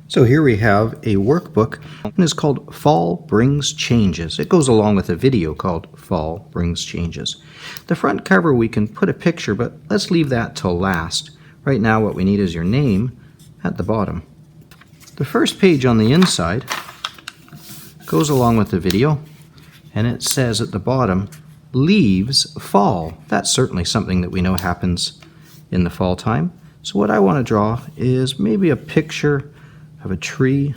So here we have a workbook, and it's called Fall Brings Changes. It goes along with a video called Fall Brings Changes. The front cover we can put a picture, but let's leave that till last. Right now what we need is your name at the bottom. The first page on the inside goes along with the video, and it says at the bottom, leaves fall. That's certainly something that we know happens in the fall time. So what I want to draw is maybe a picture of a tree.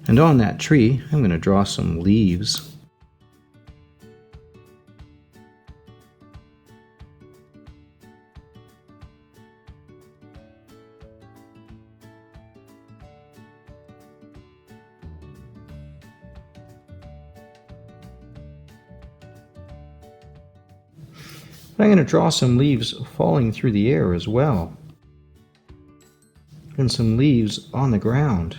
And on that tree, I'm going to draw some leaves. I'm going to draw some leaves falling through the air as well, and some leaves on the ground.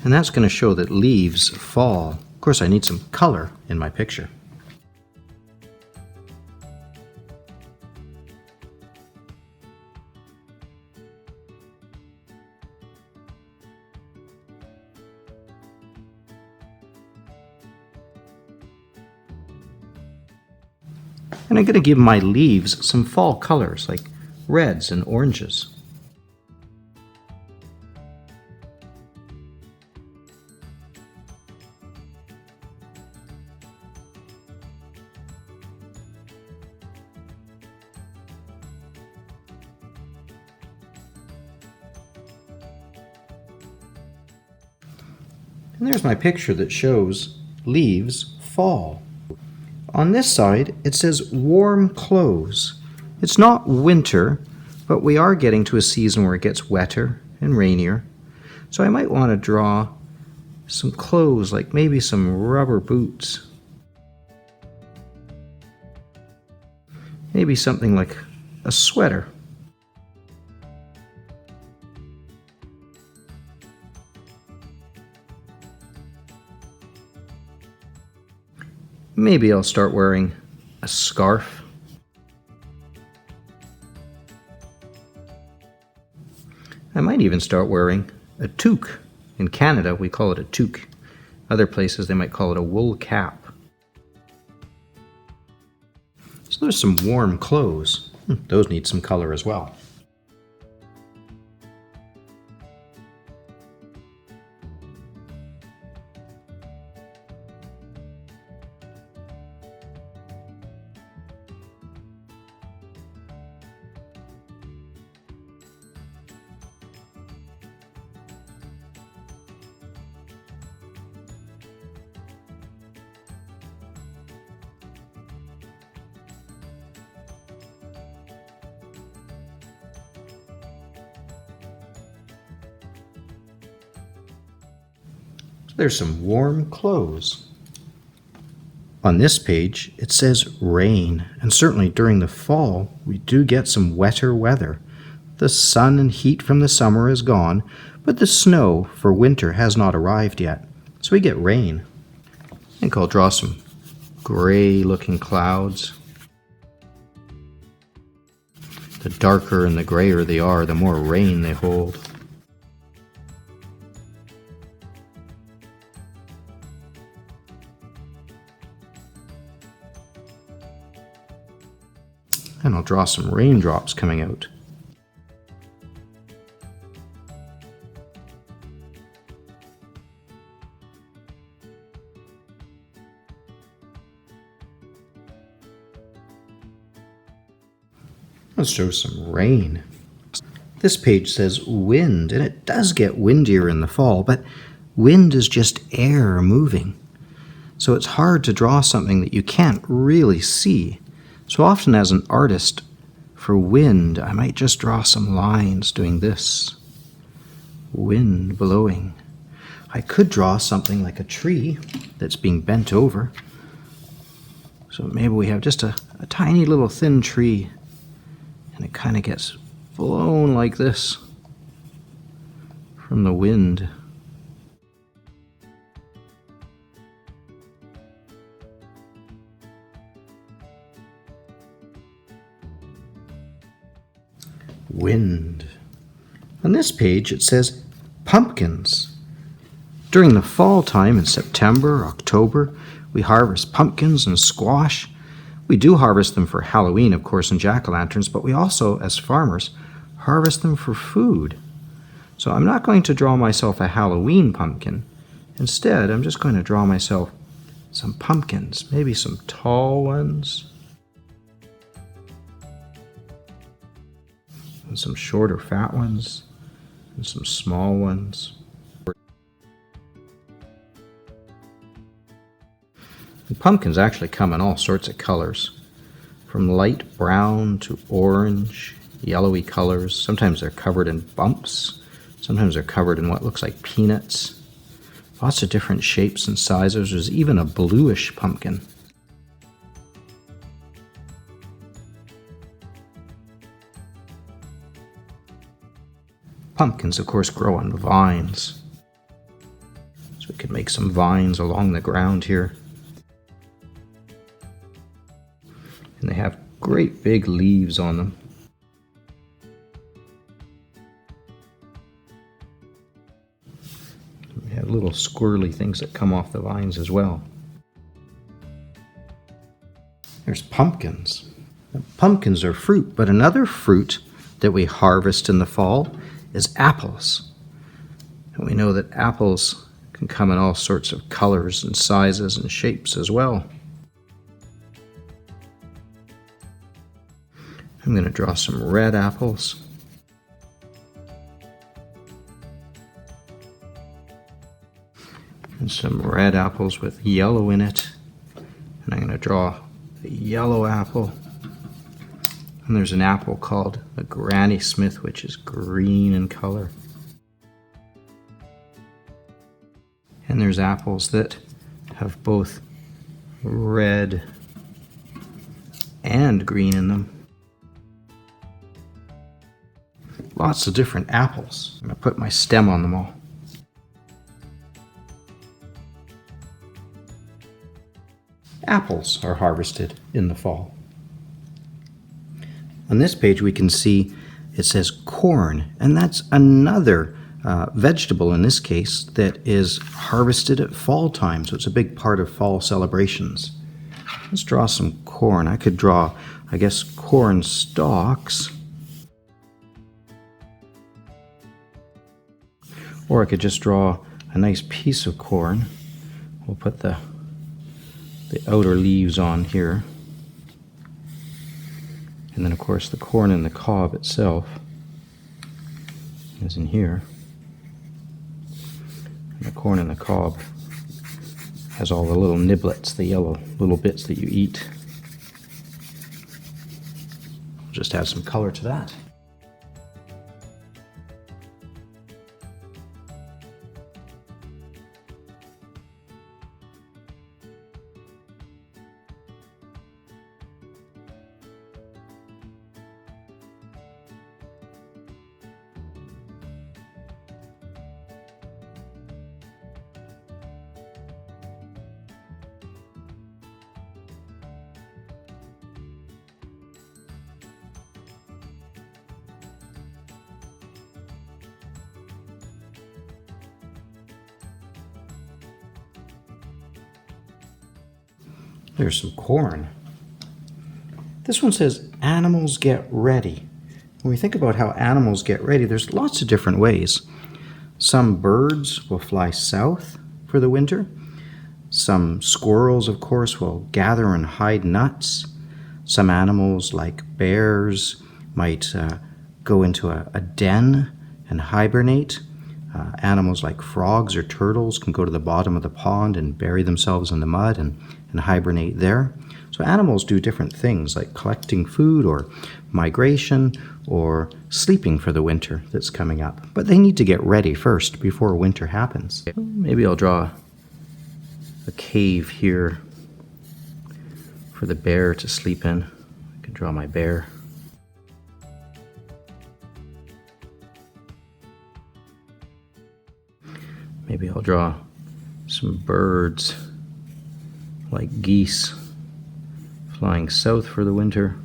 And that's going to show that leaves fall. Of course, I need some color in my picture. And I'm going to give my leaves some fall colors like reds and oranges. And there's my picture that shows leaves fall. On this side, it says warm clothes. It's not winter, but we are getting to a season where it gets wetter and rainier. So I might want to draw some clothes, like maybe some rubber boots. Maybe something like a sweater. Maybe I'll start wearing a scarf. I might even start wearing a toque. In Canada, we call it a toque. Other places, they might call it a wool cap. So there's some warm clothes. Those need some color as well. There's some warm clothes. On this page, it says rain, and certainly during the fall, we do get some wetter weather. The sun and heat from the summer is gone, but the snow for winter has not arrived yet, so we get rain. I think I'll draw some gray-looking clouds. The darker and the grayer they are, the more rain they hold. And I'll draw some raindrops coming out. Let's show some rain. This page says wind, and it does get windier in the fall, but wind is just air moving. So it's hard to draw something that you can't really see. So often as an artist, for wind, I might just draw some lines doing this. Wind blowing. I could draw something like a tree that's being bent over. So maybe we have just a tiny little thin tree And it kind of gets blown like this from the wind. Wind. On this page it says pumpkins. During the fall time in September, October, we harvest pumpkins and squash. We do harvest them for Halloween, of course, and jack-o'-lanterns, but we also, as farmers, harvest them for food. So I'm not going to draw myself a Halloween pumpkin. Instead, I'm just going to draw myself some pumpkins, maybe some tall ones, and some shorter fat ones, and some small ones. And pumpkins actually come in all sorts of colors, from light brown to orange, yellowy colors. Sometimes they're covered in bumps. Sometimes they're covered in what looks like peanuts. Lots of different shapes and sizes. There's even a bluish pumpkin. Pumpkins, of course, grow on vines. So we could make some vines along the ground here. And they have great big leaves on them. We have little squirrely things that come off the vines as well. There's pumpkins. Now, pumpkins are fruit, but another fruit that we harvest in the fall is apples. And we know that apples can come in all sorts of colors and sizes and shapes as well. I'm going to draw some red apples. And some red apples with yellow in it. And I'm going to draw a yellow apple. And there's an apple called a Granny Smith, which is green in color. And there's apples that have both red and green in them. Lots of different apples. I'm going to put my stem on them all. Apples are harvested in the fall. On this page we can see it says corn, and that's another vegetable in this case that is harvested at fall time, so it's a big part of fall celebrations. Let's draw some corn. I could draw, I guess, corn stalks. Or I could just draw a nice piece of corn. We'll put the outer leaves on here. And then of course the corn and the cob itself is in here. And the corn and the cob has all the little niblets, the yellow little bits that you eat. We'll just add some color to that. There's some corn. This one says animals get ready. When we think about how animals get ready, there's lots of different ways. Some birds will fly south for the winter. Some squirrels, of course, will gather and hide nuts. Some animals, like bears, might go into a den and hibernate. Animals like frogs or turtles can go to the bottom of the pond and bury themselves in the mud and hibernate there. So animals do different things like collecting food or migration or sleeping for the winter that's coming up. But they need to get ready first before winter happens. Maybe I'll draw a cave here for the bear to sleep in. I could draw my bear. Maybe I'll draw some birds like geese flying south for the winter.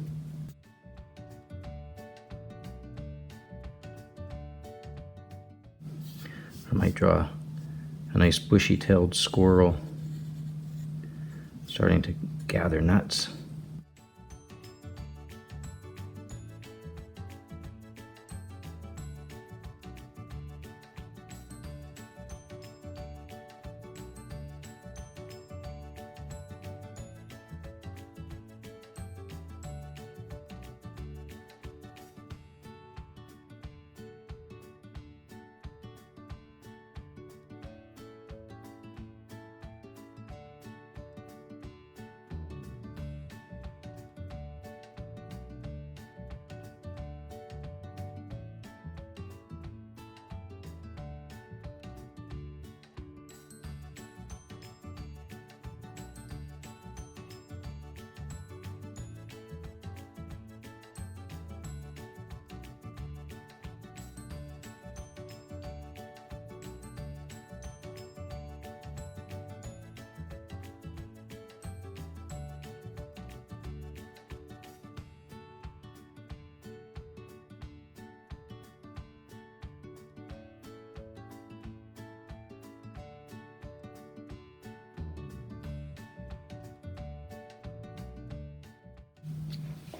I might draw a nice bushy-tailed squirrel starting to gather nuts.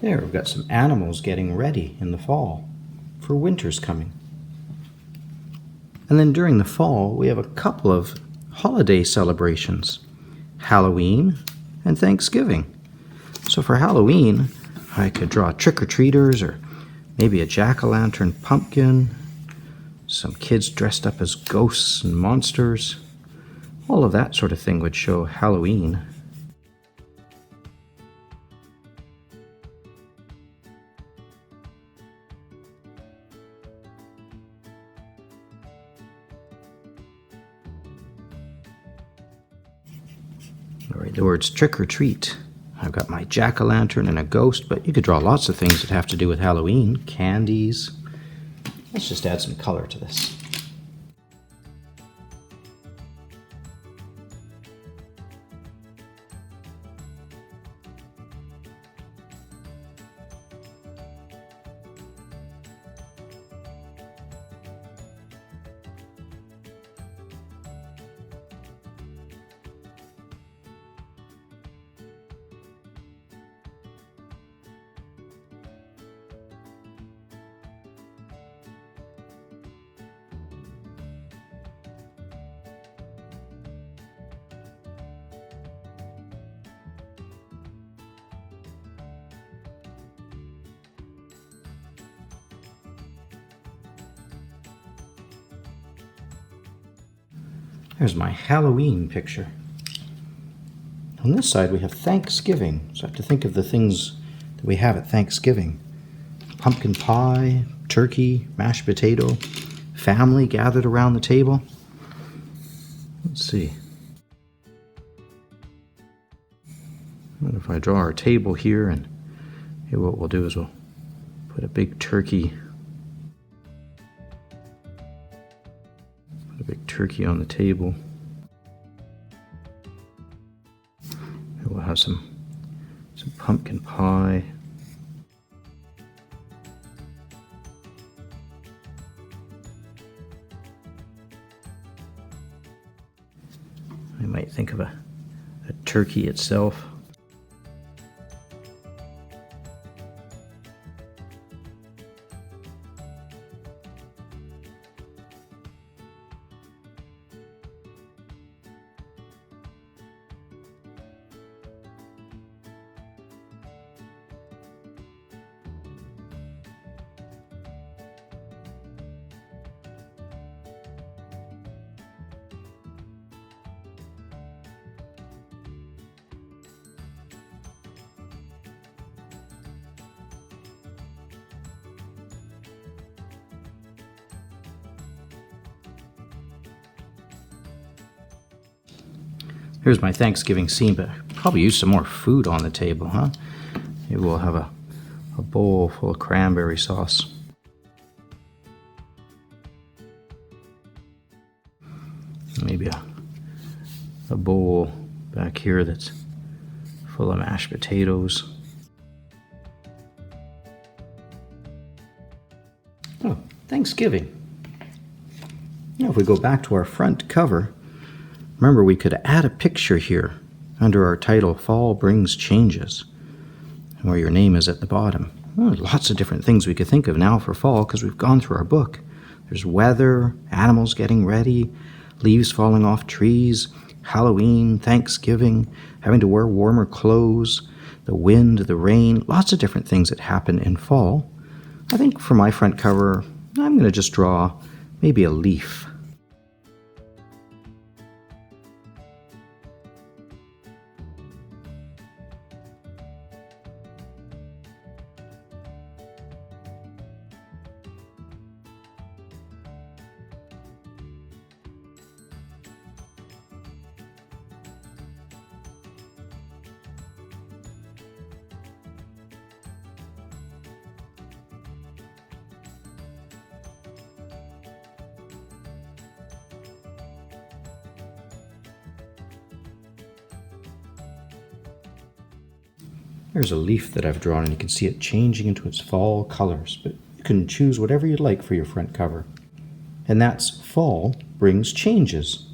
There, we've got some animals getting ready in the fall for winter's coming. And then during the fall, we have a couple of holiday celebrations, Halloween and Thanksgiving. So for Halloween, I could draw trick-or-treaters or maybe a jack-o'-lantern pumpkin, some kids dressed up as ghosts and monsters. All of that sort of thing would show Halloween. All right, the words trick or treat. I've got my jack-o'-lantern and a ghost, but you could draw lots of things that have to do with Halloween. Candies. Let's just add some color to this. There's my Halloween picture. On this side we have Thanksgiving, so I have to think of the things that we have at Thanksgiving. Pumpkin pie, turkey, mashed potato, family gathered around the table. Let's see. What if I draw our table here, and here what we'll do is we'll put a big turkey on the table. And we'll have some pumpkin pie. I might think of a turkey itself. Here's my Thanksgiving scene, but I'll probably use some more food on the table, huh? Maybe we'll have a bowl full of cranberry sauce. maybe a bowl back here that's full of mashed potatoes. Oh, Thanksgiving. Now if we go back to our front cover, remember we could add a picture here under our title, Fall Brings Changes, where your name is at the bottom. Well, lots of different things we could think of now for fall because we've gone through our book. There's weather, animals getting ready, leaves falling off trees, Halloween, Thanksgiving, having to wear warmer clothes, the wind, the rain, lots of different things that happen in fall. I think for my front cover, I'm going to just draw maybe a leaf. There's a leaf that I've drawn, and you can see it changing into its fall colors, but you can choose whatever you'd like for your front cover. And that's Fall Brings Changes.